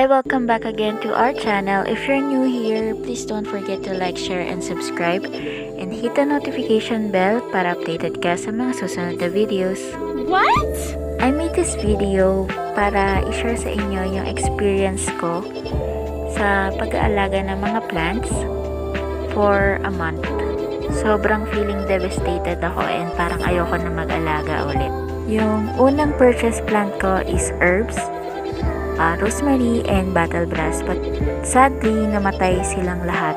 Hi, welcome back again to our channel. If you're new here, please don't forget to like, share, and subscribe. And hit the notification bell para updated ka sa mga susunod na videos. What? I made this video para i-share sa inyo yung experience ko sa pag-aalaga ng mga plants for a month. Sobrang feeling devastated ako and parang ayoko na mag-alaga ulit. Yung unang purchase plant ko is herbs, rosemary and battlegrass, but sadly namatay silang lahat.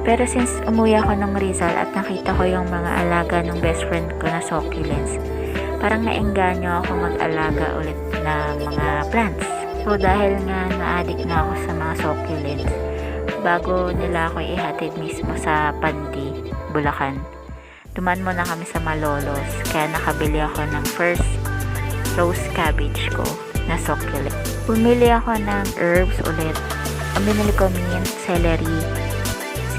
Pero since umuwi ako ng Rizal at nakita ko yung mga alaga ng best friend ko na succulents, parang naengganyo ako mag-alaga ulit na mga plants. So dahil nga na-addict na ako sa mga succulents, bago nila ako ihatid mismo sa Pandi, Bulacan, duman muna kami sa Malolos, kaya nakabili ako ng first rose cabbage ko na succulent. Bumili ako ng herbs ulit. Ang binili ko mint, celery,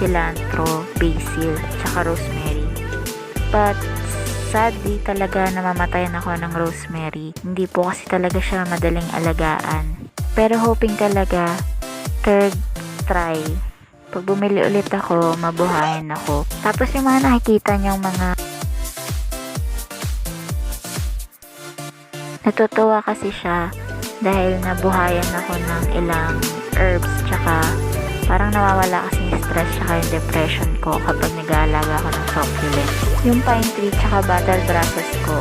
cilantro, basil, tsaka rosemary. But sadly talaga namamatayan ako ng rosemary. Hindi po kasi talaga siya madaling alagaan. Pero hoping talaga third try, pag bumili ulit ako, mabuhayan ako. Tapos yung mga nakikita niyong mga natutuwa kasi siya dahil nabuhayan ako ng ilang herbs, tsaka parang nawawala kasi yung stress tsaka yung depression ko kapag nag-aalaga ako ng succulent. Yung pine tree tsaka battle grasses ko,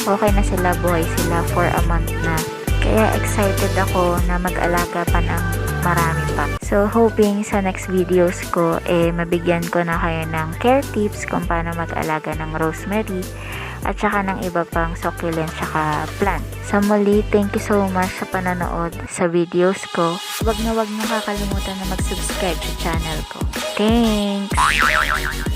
okay na sila, buhay sila for a month na. Kaya excited ako na mag-alaga pa ng marami pa. So hoping sa next videos ko mabigyan ko na kayo ng care tips kung paano mag-alaga ng rosemary at saka ng iba pang succulent tsaka plant. Sa muli, thank you so much sa pananood sa videos ko. Huwag na huwag niyo kakalimutan na mag-subscribe sa channel ko. Thanks!